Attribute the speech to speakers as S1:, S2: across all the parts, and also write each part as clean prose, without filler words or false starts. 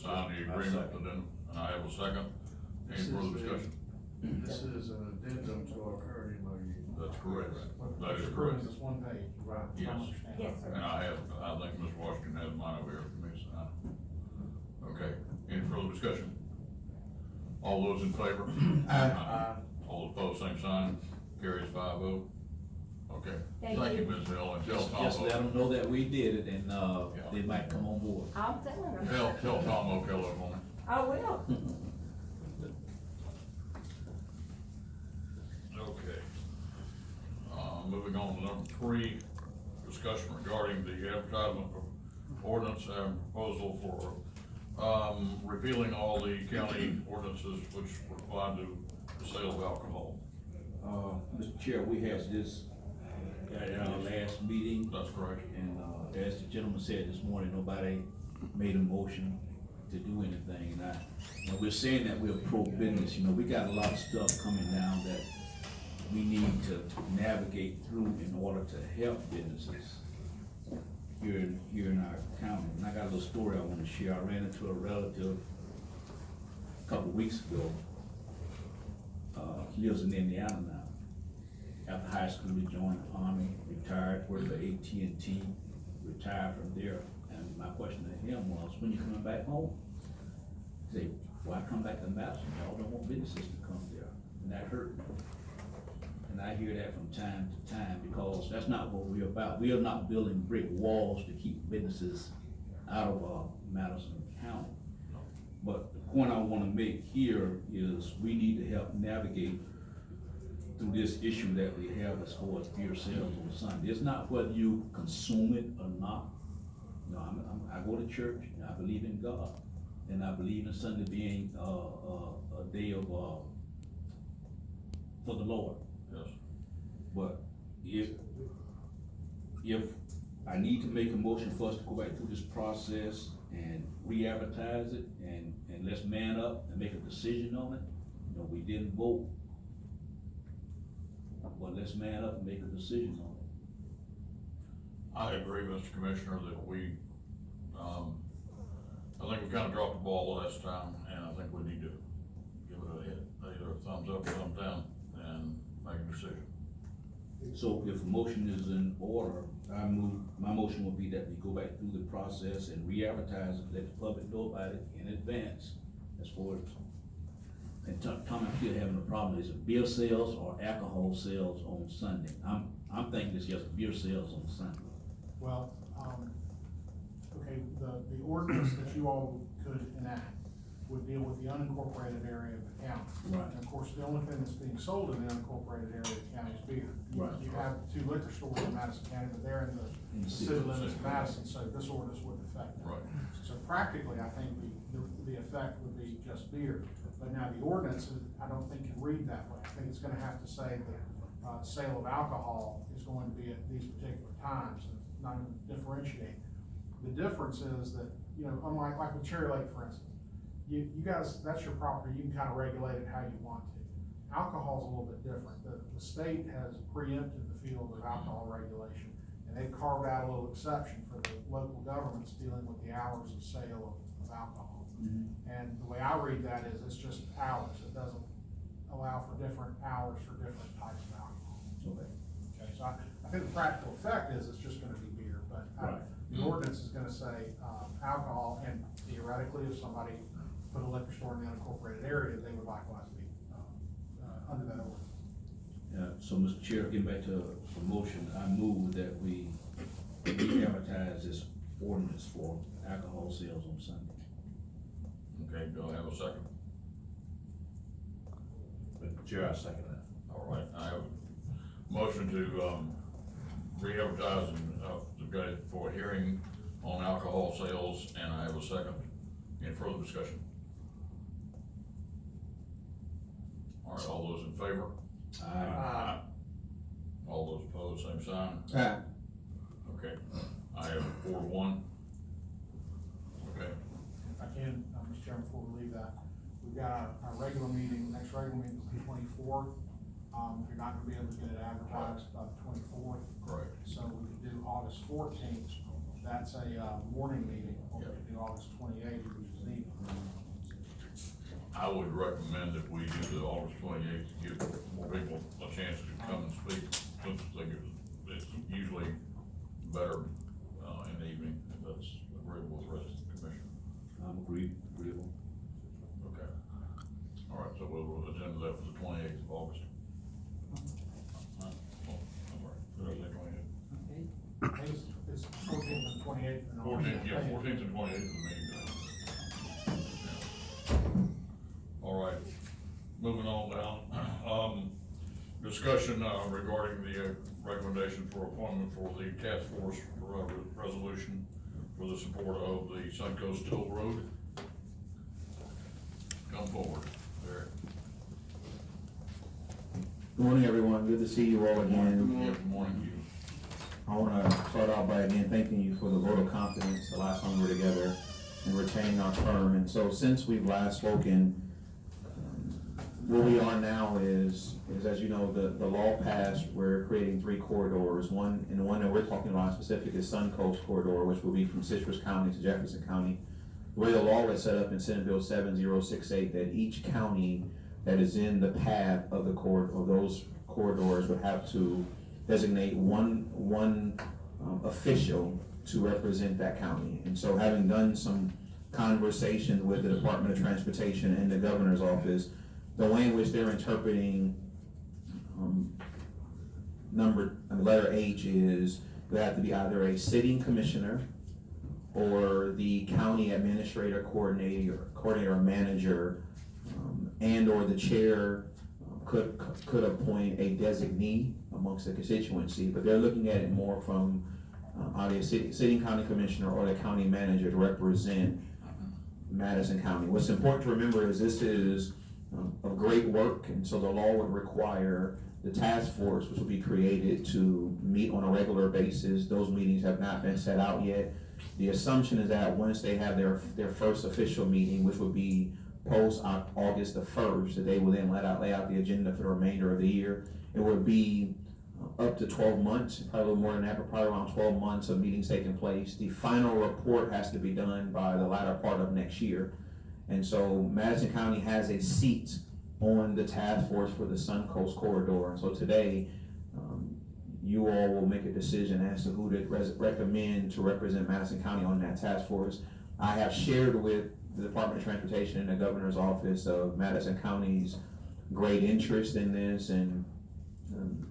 S1: sign the agreement, and I have a second. Any further discussion?
S2: This is an addendum to our current MOU.
S1: That's correct. That is
S2: It's
S1: correct.
S2: This one page, right?
S1: Yes.
S3: Yes, sir.
S1: And I think Ms. Washington has mine over here for me to sign. Okay, any further discussion? All those in favor?
S2: Aye.
S1: All opposed, same sign, carries 5-0. Okay,
S3: Thank
S1: thank you,
S3: you.
S1: Ms. Hill, and tell Tom,
S4: Just let them know that we did it, and, they might come on board.
S3: I'm telling them.
S1: tell Tom O'Kelly for me.
S3: I will.
S1: Okay. Moving on to number 3, discussion regarding the advertisement of ordinance and proposal for, repealing all the county ordinances which apply to the sale of alcohol.
S4: Mr. Chair, we had this at our last meeting,
S1: That's correct.
S4: and, as the gentleman said this morning, nobody made a motion to do anything, and we're saying that we're pro-business, we got a lot of stuff coming down that we need to navigate through in order to help businesses here in our county. And I got a little story I wanna share. I ran into a relative a couple of weeks ago. He lives in Indiana now. After high school, he joined the Army, retired, worked for AT&T, retired from there. And my question to him was, when you coming back home? He said, well, I come back to Madison, y'all don't want businesses to come there. And that hurt me. And I hear that from time to time, because that's not what we're about. We are not building brick walls to keep businesses out of, Madison County. But the point I wanna make here is we need to help navigate through this issue that we have as far as beer sales on Sunday. It's not whether you consume it or not. I go to church, and I believe in God, and I believe in Sunday being, a day of, for the Lord.
S1: Yes.
S4: But if I need to make a motion for us to go back through this process and re-advertise it, and let's man up and make a decision on it. We didn't vote, but let's man up and make a decision on it.
S1: I agree, Mr. Commissioner, that we, I think we kinda dropped the ball last time, and I think we need to give it a hit, either a thumbs up or thumbs down, and make a decision.
S4: So if a motion is in order, my motion would be that we go back through the process and re-advertise it, let the public know about it in advance as far as. And Tom, I'm still having a problem, is it beer sales or alcohol sales on Sunday? I'm thinking it's just beer sales on Sunday.
S5: Well, okay, the ordinance that you all could enact would deal with the unincorporated area of the county.
S4: Right.
S5: And of course, the only thing that's being sold in the unincorporated area of the county is beer.
S4: Right.
S5: You have 2 liquor stores in Madison County, but they're in the city limits of Madison, so this ordinance wouldn't affect them.
S1: Right.
S5: So practically, I think the effect would be just beer. But now the ordinance, I don't think can read that way. I think it's gonna have to say that, sale of alcohol is going to be at these particular times, and not gonna differentiate. The difference is that, unlike with Cherry Lake, for instance, you guys, that's your property, you can kind of regulate it how you want to. Alcohol's a little bit different. The state has preempted the field of alcohol regulation, and they've carved out a little exception for the local governments dealing with the hours of sale of alcohol. And the way I read that is it's just hours. It doesn't allow for different hours for different types of alcohol.
S4: Okay.
S5: Okay, so I think the practical effect is it's just gonna be beer, but
S4: Right.
S5: the ordinance is gonna say, alcohol, and theoretically, if somebody put a liquor store in the unincorporated area, they would likewise be, under that ordinance.
S4: So, Mr. Chair, getting back to the motion, I move that we re-advertise this ordinance for alcohol sales on Sunday.
S1: Okay, do I have a second?
S6: Mr. Chair, I second that.
S1: All right, I have a motion to, re-advertise and, to go for a hearing on alcohol sales, and I have a second. Any further discussion? All right, all those in favor?
S4: Aye.
S1: All those opposed, same sign.
S4: Aye.
S1: Okay, I have 4-1. Okay,
S5: If I can, Mr. Chairman, before we leave that, we've got our regular meeting, next regular meeting is the 24th. You're not gonna be able to get it advertised by the 24th.
S1: correct.
S5: So we could do August 14th, that's a, morning meeting, or we could do August 28th, which is evening.
S1: I would recommend that we do the August 28th to give more people a chance to come and speak, since it's usually better, in the evening, if that's agreeable with the rest of the commission.
S4: Agreeable.
S1: Okay. All right, so we'll attend that for the 28th of August. Oh, I'm sorry, did I say 28th?
S5: I think it's 14th and 28th. and all.
S1: 14th, yeah, 14th and 28th is the meeting day. All right, moving on down, discussion, regarding the recommendation for appointment for the task force resolution for the support of the Suncoast Toll Road. Come forward, Derek.
S7: Good morning, everyone. Good to see you all again.
S1: Yeah, good morning, you.
S7: I want to start out by again thanking you for the vote of confidence the last time we were together and retaining our firm. And so since we've last spoken, where we are now is as you know, the law passed, we're creating 3 corridors. One that we're talking about specific is Suncoast Corridor, which will be from Citrus County to Jefferson County. The way the law is set up in Senate Bill 7068, that each county that is in the path of the those corridors would have to designate one official to represent that county. And so, having done some conversations with the Department of Transportation and the governor's office, the way in which they're interpreting letter H is there have to be either a sitting commissioner or the county administrator, coordinator or manager, and or the chair could appoint a designee amongst the constituency. But they're looking at it more from either a sitting county commissioner or the county manager to represent Madison County. What's important to remember is this is of great work, and so the law would require the task force, which will be created, to meet on a regular basis. Those meetings have not been set out yet. The assumption is that once they have their first official meeting, which would be post August the 1st, that they will then lay out the agenda for the remainder of the year. It would be up to 12 months, probably a little more than that, but probably around 12 months of meetings taking place. The final report has to be done by the latter part of next year. And so Madison County has a seat on the task force for the Suncoast Corridor. And so today, you all will make a decision as to who to recommend to represent Madison County on that task force. I have shared with the Department of Transportation and the governor's office of Madison County's great interest in this and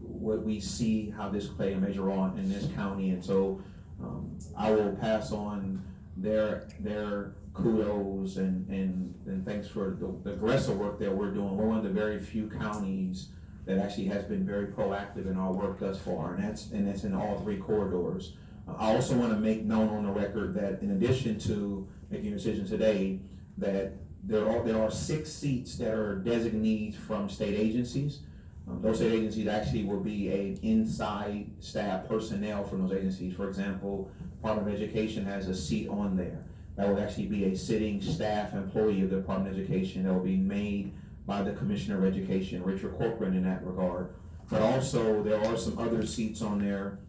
S7: what we see how this play a major role in this county. And so I will pass on their kudos and thanks for the aggressive work that we're doing. We're one of the very few counties that actually has been very proactive in our work thus far, and that's in all 3 corridors. I also want to make known on the record that in addition to making a decision today, that there are 6 seats that are designees from state agencies. Those state agencies actually will be a inside staff personnel from those agencies. For example, Department of Education has a seat on there. That would actually be a sitting staff employee of the Department of Education that will be made by the Commissioner of Education, Richard Corcoran, in that regard. But also there are some other seats on there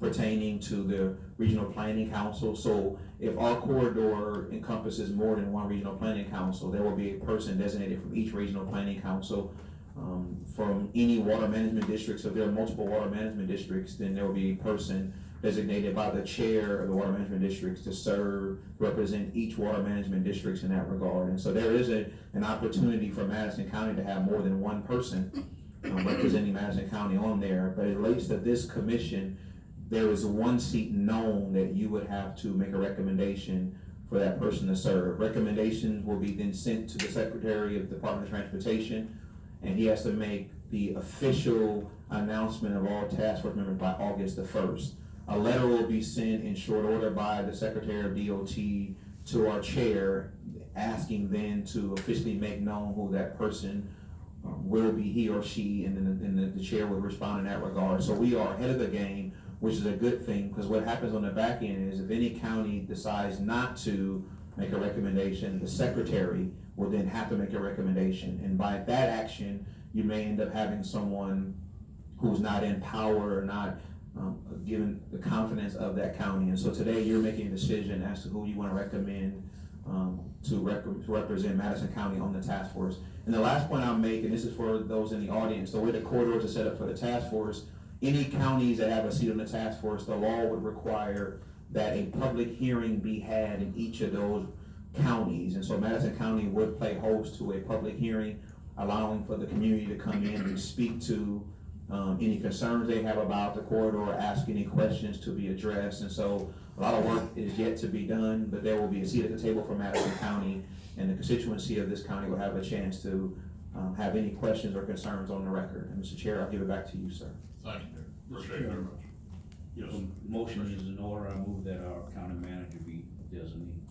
S7: pertaining to the Regional Planning Council. So if our corridor encompasses more than one Regional Planning Council, there will be a person designated from each Regional Planning Council. From any water management districts, if there are multiple water management districts, then there will be a person designated by the chair of the water management districts to serve, represent each water management districts in that regard. And so there is an opportunity for Madison County to have more than one person representing Madison County on there. But it relates to this commission, there is one seat known that you would have to make a recommendation for that person to serve. Recommendations will be then sent to the Secretary of the Department of Transportation, and he has to make the official announcement of all task force members by August the 1st. A letter will be sent in short order by the Secretary of DOT to our chair, asking then to officially make known who that person will be, he or she, and then the chair would respond in that regard. So we are ahead of the game, which is a good thing, because what happens on the back end is if any county decides not to make a recommendation, the secretary will then have to make a recommendation. And by that action, you may end up having someone who's not in power or not given the confidence of that county. And so today you're making a decision as to who you want to recommend to represent Madison County on the task force. And the last point I'll make, and this is for those in the audience, the way the corridors are set up for the task force, any counties that have a seat on the task force, the law would require that a public hearing be had in each of those counties. And so Madison County would play host to a public hearing, allowing for the community to come in and speak to any concerns they have about the corridor, ask any questions to be addressed. And so a lot of work is yet to be done, but there will be a seat at the table for Madison County, and the constituency of this county will have a chance to have any questions or concerns on the record. And Mr. Chair, I'll give it back to you, sir.
S1: Thank you, appreciate it very much. Yes.
S4: Motion is in order, I move that our county manager be designated.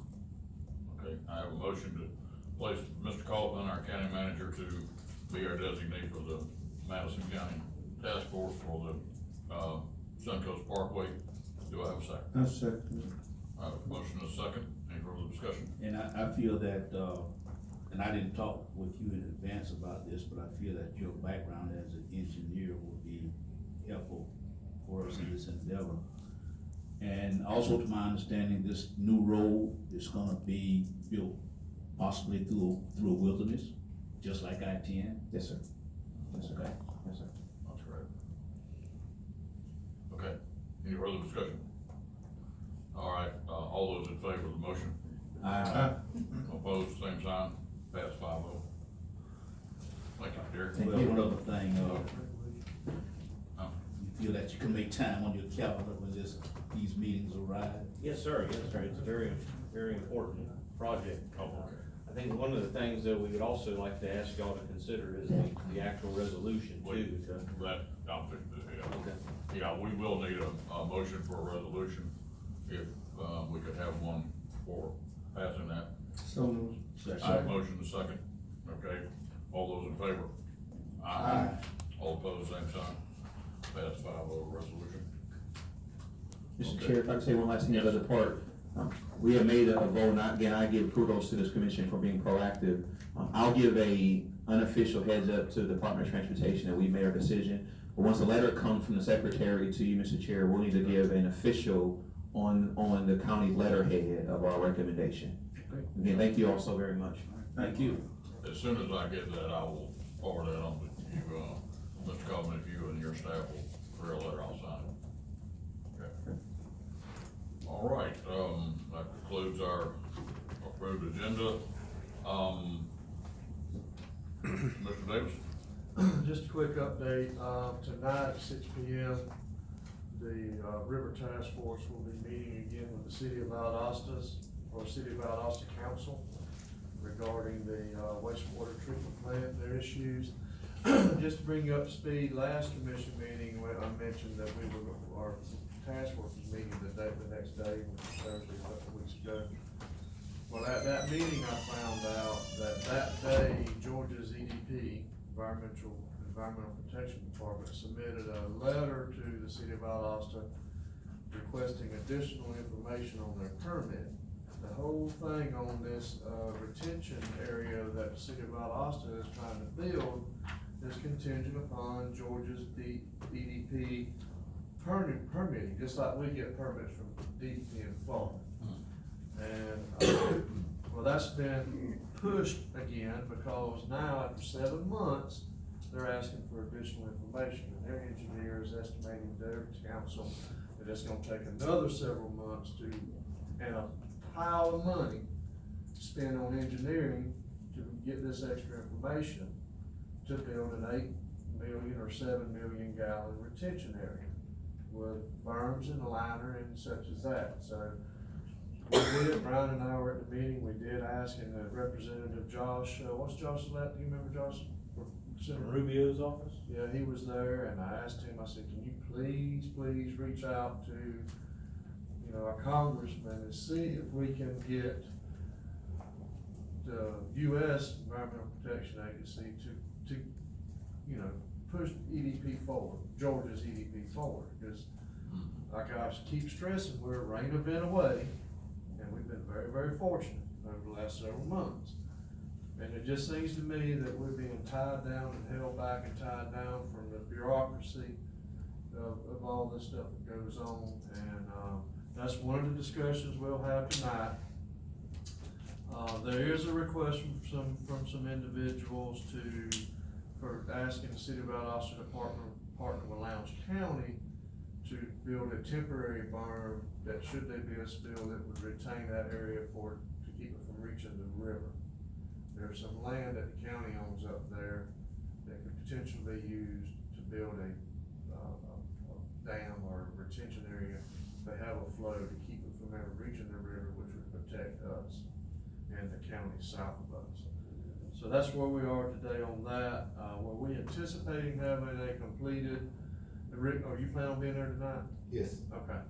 S1: Okay, I have a motion to place Mr. Kaufman, our county manager, to be our designee for the Madison County Task Force for the, Suncoast Parkway. Do I have a second?
S2: I second.
S1: I have a motion and a second, any further discussion?
S4: And I feel that, and I didn't talk with you in advance about this, but I feel that your background as an engineer will be helpful for us in this endeavor. And also, to my understanding, this new road is gonna be built possibly through a wilderness, just like I-10.
S7: Yes, sir. Yes, sir.
S4: Okay.
S7: Yes, sir.
S1: That's correct. Okay, any further discussion? All right, all those in favor of the motion? Opposed, same sign, pass 5-0. Thank you, Derek.
S7: Thank
S4: Well,
S7: you.
S4: one other thing, you feel that you can make time on your calendar when these meetings arrive?
S6: Yes, sir, it's a very, very important project. I think one of the things that we would also like to ask y'all to consider is the actual resolution too.
S1: That, I'm fixing to, yeah.
S6: Okay.
S1: Yeah, we will need a motion for a resolution, if, we could have one for passing that.
S2: So moved.
S1: I have a motion to second, okay, all those in favor? Aye. All opposed, same sign, pass 5-0 resolution.
S7: Mr.
S1: Okay.
S7: Chair, if I could say one last thing, the other part, we have made a vote, and again, I give kudos to this commission for being proactive. I'll give a unofficial heads up to the Department of Transportation that we made our decision. But once the letter comes from the secretary to you, Mr. Chair, we'll need to give an official on the county letterhead of our recommendation. Again, thank you all so very much.
S4: Thank you.
S1: As soon as I get that, I will forward that on to you, Mr. Coleman, if you and your staff will clear a letter, I'll sign it. Okay. All right, that concludes our approved agenda. Mr. Davis?
S2: Just a quick update, tonight at 6 p.m., the, River Task Force will be meeting again with the City of Valdosta, or City of Valdosta Council, regarding the, wastewater treatment plant, their issues. Just to bring you up to speed, last commission meeting, when I mentioned that our task force was meeting the next day, which was Thursday, a couple of weeks ago. Well, at that meeting, I found out that day, Georgia's EDP, Environmental Protection Department, submitted a letter to the City of Valdosta requesting additional information on their permit. The whole thing on this, retention area that the City of Valdosta is trying to build is contingent upon Georgia's EDP permitting, just like we get permits from DEP and FAR. And, well, that's been pushed again, because now after 7 months, they're asking for additional information, and their engineer is estimating their council that it's gonna take another several months to, and a pile of money spent on engineering to get this extra information to build an 8 million or 7 million gallon retention area with berms and a liner and such as that. So we did, Brian and I were at the meeting, we did ask, and the Representative Josh, what's Josh's last, do you remember Josh?
S6: In Rubio's office?
S2: Yeah, he was there, and I asked him, I said, can you please reach out to, you know, our congressman and see if we can get the U.S. Environmental Protection Agency to, you know, push EDP forward, Georgia's EDP forward, because like I keep stressing, we're a rain event away, and we've been very, very fortunate over the last several months. And it just seems to me that we're being tied down and held back and tied down from the bureaucracy of all this stuff that goes on. And, that's one of the discussions we'll have tonight. There is a request from some individuals for asking the city of Valdosta to partner with Lowndes County to build a temporary berm that, should there be a spill, that would retain that area to keep it from reaching the river. There's some land that the county owns up there that could potentially be used to build a dam or retention area to have a flow to keep it from ever reaching the river, which would protect us and the county south of us. So that's where we are today on that. Were we anticipating having a completed, Rick, are you planning on being there tonight?
S8: Yes.
S2: Okay.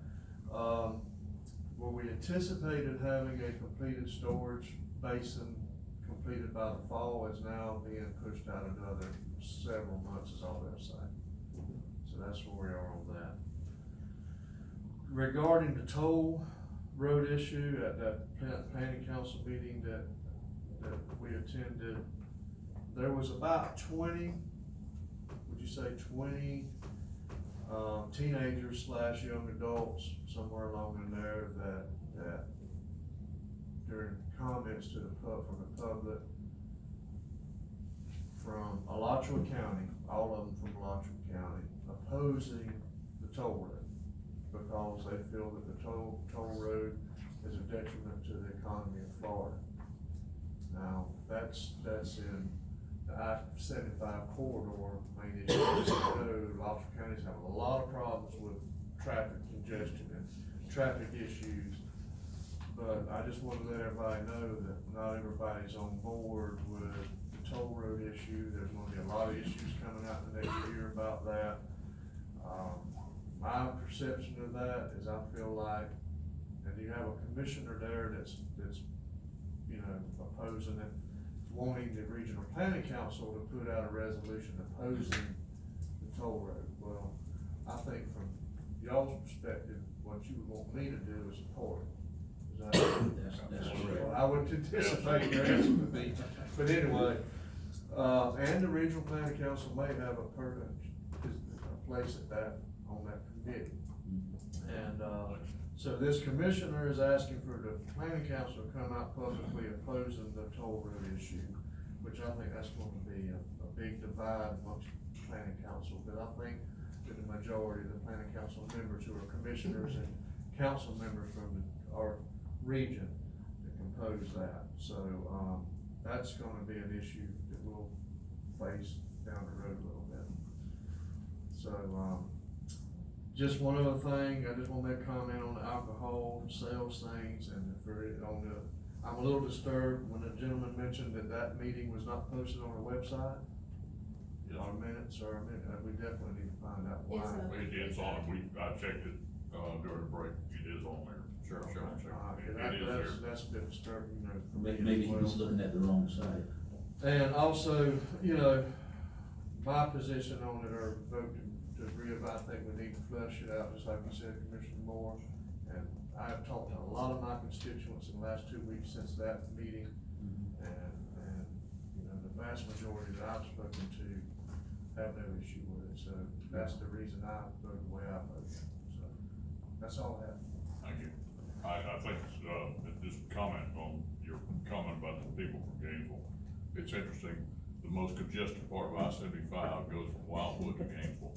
S2: Were we anticipated having a completed storage basin completed by the fall? Is now being pushed out another several months, is all they're saying. So that's where we are on that. Regarding the toll road issue at that planning council meeting that we attended, there was about 20, would you say 20 teenagers / young adults, somewhere along in there, that during comments to from the public from Alachua County, all of them from Alachua County, opposing the toll road because they feel that the toll road is a detriment to the economy of Florida. Now, that's in the I-75 corridor, main issue. Alachua County's having a lot of problems with traffic congestion and traffic issues. But I just want to let everybody know that not everybody's on board with the toll road issue. There's going to be a lot of issues coming out in the next year about that. My perception of that is I feel like, and you have a commissioner there that's opposing it, wanting the regional planning council to put out a resolution opposing the toll road. Well, I think from y'all's perspective, what you would want me to do is support it.
S4: That's correct.
S2: I would anticipate your answer to be, but anyway, and the regional planning council may have a place on that committee. And, so this commissioner is asking for the planning council to come out publicly opposing the toll road issue, which I think that's going to be a big divide amongst the planning council, but I think that the majority of the planning council members who are commissioners and council members from our region to compose that. So, that's gonna be an issue that we'll face down the road a little bit. So, just one other thing, I just wanna make a comment on the alcohol sales things and I'm a little disturbed when the gentleman mentioned that meeting was not posted on our website. Our minutes, we definitely need to find out why.
S1: It's on, I checked it, during the break, it is on there. Sure, It is there.
S2: That's been disturbing,
S4: Maybe he was looking at the wrong side.
S2: And also, my position on it, or vote to I think we need to flush it out, just like you said, Commissioner Moore. And I've talked to a lot of my constituents in the last 2 weeks since that meeting. And the vast majority that I've spoken to have no issue with it. So that's the reason I voted the way I voted. So that's all I have.
S1: Thank you. I think, just comment on your comment about the people from Gainesville. It's interesting, the most congested part of I-75 goes from Wildwood to Gainesville.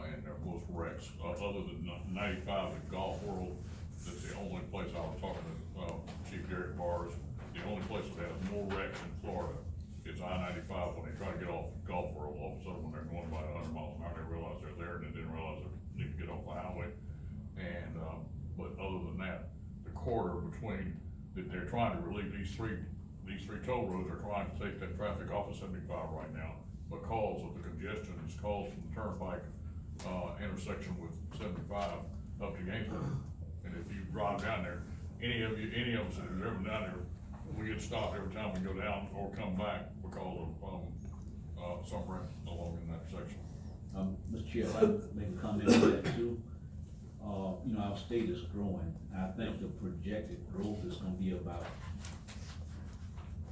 S1: And there are most wrecks, other than 95 at Golf World, that's the only place I was talking to, Chief Derek Bars, the only place that has more wrecks in Florida is I-95 when they try to get off Golf World. All of a sudden, when they're going about 100 miles an hour, they realize they're there and they didn't realize they need to get off the highway. And, but other than that, the corridor between, that they're trying to relieve these three toll roads are trying to take that traffic off of 75 right now because of the congestion that's caused from the turnpike, intersection with 75 up to Gainesville. And if you drive down there, any of us that have driven down there, we get stopped every time we go down or come back because of, some wreck along in that section.
S4: Mr. Chair, if I could make a comment on that too. Our state is growing. I think the projected growth is gonna be about,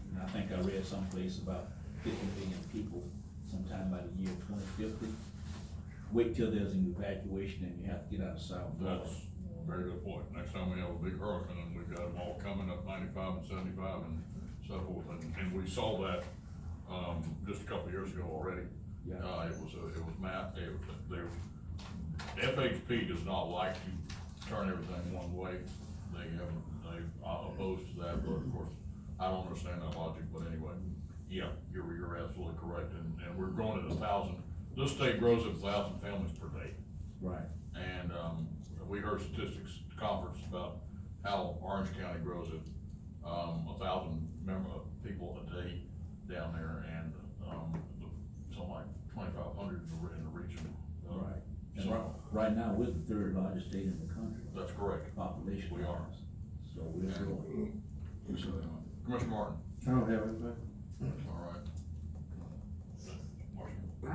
S4: and I think I read someplace about 50 million people sometime by the year 2050. Wait till there's an evacuation and you have to get out of South Florida.
S1: Very good point. Next time we have a big hurricane, and we've got them all coming up 95 and 75 and so forth, and we saw that, just a couple of years ago already.
S4: Yeah.
S1: It was FHP does not like to turn everything one way. They opposed to that, but of course, I don't understand that logic, but anyway, yeah, you're absolutely correct, and we're growing at 1,000, this state grows at 1,000 families per day.
S4: Right.
S1: And, we heard statistics conference about how Orange County grows at, 1,000 people a day down there, and, something like 2,500 in the region.
S4: Right. And
S1: So,
S4: right now, we're the third largest state in the country,
S1: that's correct.
S4: population.
S1: We are.
S4: So we're growing.
S1: Commissioner Martin,
S2: I don't have anything.
S1: all right.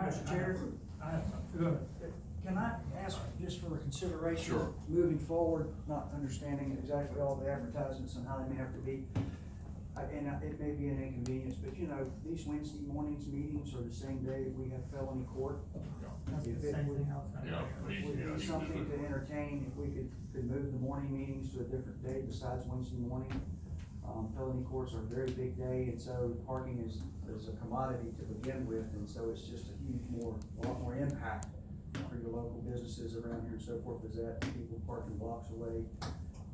S8: Mr. Chair, can I ask just for consideration?
S1: Sure.
S8: Moving forward, not understanding exactly all the advertisements and how they may have to be. And it may be an inconvenience, but you know, these Wednesday mornings meetings are the same day we have felony court.
S9: That's the
S8: If it
S9: same
S8: would-
S9: thing outside.
S1: Yeah.
S8: Would
S1: Yeah,
S8: be something to entertain if we could move the morning meetings to a different day besides Wednesday morning. Felony courts are a very big day, and so parking is a commodity to begin with, and so it's just a lot more impact for your local businesses around here and so forth, is that people parking blocks away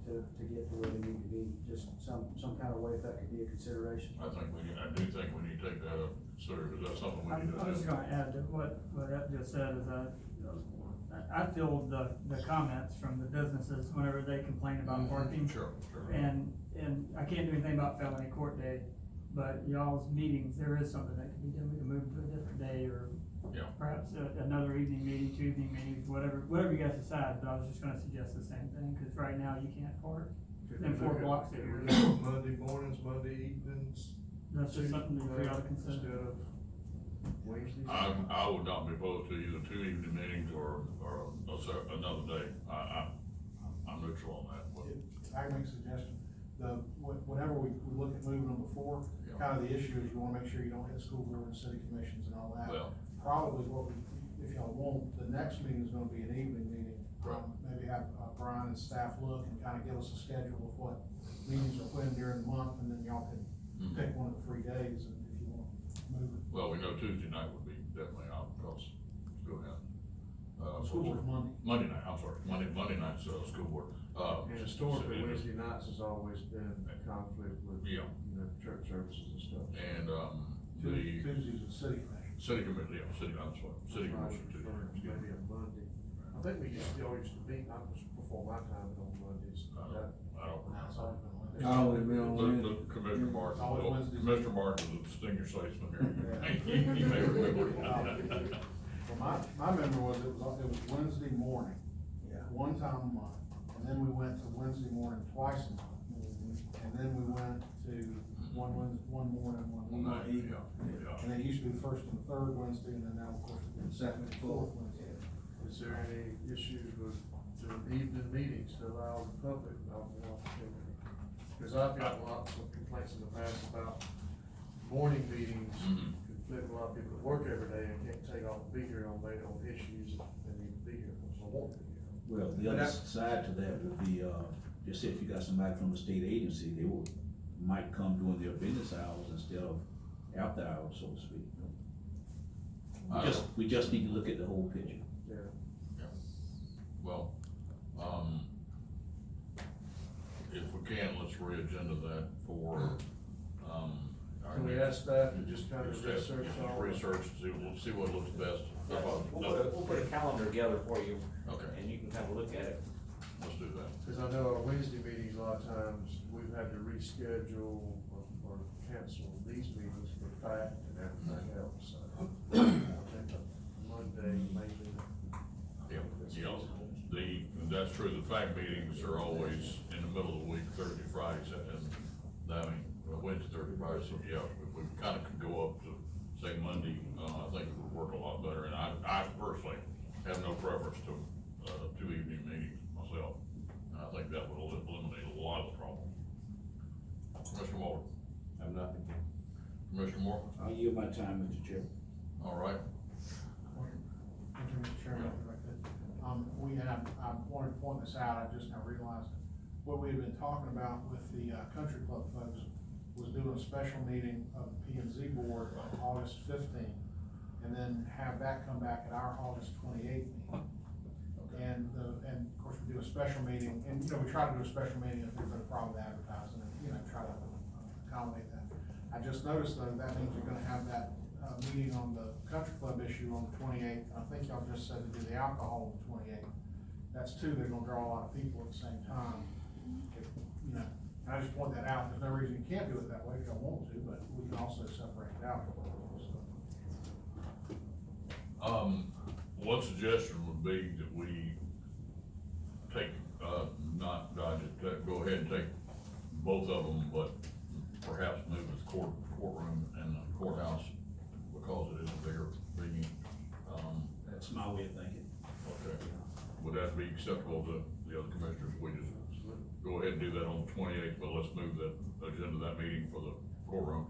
S8: to get to where they need to be, just some kind of way, if that could be a consideration.
S1: I do think we need to take that up, sir, is that something we need to do?
S9: I was just gonna add to what Ed just said, is that, I feel the comments from the businesses whenever they complain about parking.
S1: Sure.
S9: And I can't do anything about felony court day, but y'all's meetings, there is something that can be done, we can move to a different day, or
S1: Yeah.
S9: perhaps another evening meeting, 2 evening meetings, whatever you guys decide, but I was just gonna suggest the same thing, cause right now you can't park. Then 4 blocks that you're doing.
S2: Monday mornings, Monday evenings.
S9: That's just something for y'all to consider.
S2: Instead of Wednesdays.
S1: I would not be opposed to either 2 evening meetings or another day. I'm neutral on that.
S5: If I can make a suggestion, whenever we look at moving them before,
S1: Yeah.
S5: kind of the issue is you wanna make sure you don't hit school board and city commissions and all that.
S1: Well.
S5: Probably if y'all want, the next meeting is gonna be an evening meeting.
S1: Right.
S5: Maybe have, Brian and staff look and kind of give us a schedule of what meetings are when during the month, and then y'all can
S1: Mhm.
S5: pick one of the 3 days, and if you want to move it.
S1: Well, we know Tuesday night would be definitely out because school has.
S5: School board's Monday.
S1: Monday night, I'm sorry, Monday night's, school board.
S2: And historically,
S1: so-
S2: Wednesday nights has always been a conflict with,
S1: Yeah.
S2: church services and stuff.
S1: And, the
S5: Tuesdays is city commission.
S1: city committee, city commission
S2: That's why I was
S1: too.
S2: referring to maybe a Monday. I think we still used to meet, not before my time, but on Mondays.
S1: I don't.
S5: Now it's always been Wednesday.
S8: Always been on
S1: The Commissioner Martin,
S5: Always Wednesdays.
S1: Commissioner Martin is a distinguished statesman here.
S5: Yeah.
S1: He may remember.
S5: Well, my memory was it was Wednesday morning.
S8: Yeah.
S5: One time a month, and then we went to Wednesday morning twice a month, and then we went to one morning, one
S1: Night,
S5: evening.
S1: yeah.
S5: And it used to be the first and the third Wednesday, and then now, of course, it's the second and fourth Wednesday.
S2: Is there any issues with the evening meetings to allow the public more opportunity? Cause I've got lots of complaints in the past about morning meetings,
S1: Mhm.
S2: conflict with a lot of people that work every day and can't take off and be here on their own issues and need to be here, so won't be here.
S4: Well, the other side to that would be, just say if you got somebody from a state agency, they might come during their business hours instead of after hours, so to speak. We just need to look at the whole picture.
S1: Well, if we can, let's re-agenda that for, our
S2: Can we
S1: next-
S2: ask staff to just kind of
S1: Just
S2: research all?
S1: research, see what looks best.
S6: We'll put a calendar together for you,
S1: Okay,
S6: and you can kind of look at it.
S1: let's do that.
S2: Cause I know our Wednesday meetings, a lot of times, we've had to reschedule or cancel these meetings for fact and everything else, so. I think Monday, maybe.
S1: That's true, the fact meetings are always in the middle of the week, Thursday, Fridays, and, Wednesday, Thursday, Friday, so yeah, if we kinda could go up to, say, Monday, I think it would work a lot better, and I personally have no preference to, 2 evening meetings myself, and I think that would eliminate a lot of the problem. Commissioner Moore,
S6: I'm nothing.
S1: Commissioner Moore,
S4: I'll yield my time, Mr. Chair.
S1: all right,
S5: Thank you, Mr. Chairman. If I could. I wanted to point this out, I just now realized it. What we had been talking about with the country club folks was doing a special meeting of the P and Z board on August 15th, and then have that come back at our August 28th meeting. And of course, we do a special meeting, and, you know, we try to do a special meeting if there's been a problem with advertising, and, you know, try to accommodate that. I just noticed though, that means you're gonna have that, meeting on the country club issue on the 28th. I think y'all just said to do the alcohol on the 28th. That's two, they're gonna draw a lot of people at the same time. If, you know, and I just point that out, there's no reason you can't do it that way if y'all want to, but we can also separate it out.
S1: One suggestion would be that we take, go ahead and take both of them, but perhaps move the courtroom and the courthouse, because it is a bigger meeting.
S4: That's my way of thinking.
S1: Okay, would that be acceptable to the other commissioners? We just go ahead and do that on the 28th, but let's move the agenda of that meeting for the courtroom.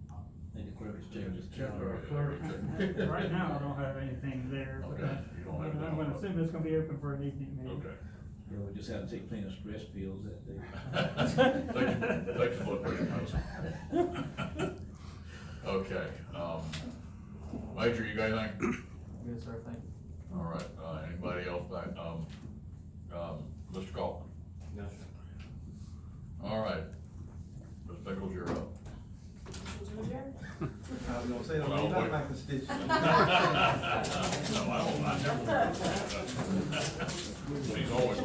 S4: I think the clerk has changed his
S2: Check
S4: calendar.
S2: our clerk.
S9: Right now, I don't have anything there, but
S1: Okay, you don't have that.
S9: I'm gonna assume it's gonna be open for an evening meeting.
S1: Okay.
S4: Yeah, we just had to take plenty of stress pills that day.
S1: Take the blood pressure medicine. Okay, Major, you got anything?
S8: Yes, sir, thank you.
S1: All right, anybody else back, Mr. Kaufman?
S6: No, sir.
S1: All right, Ms. Pickles, you're up.
S10: I was gonna say,
S1: Well,
S10: don't
S1: wait.
S10: look like the stitch.
S1: No, I never. She's always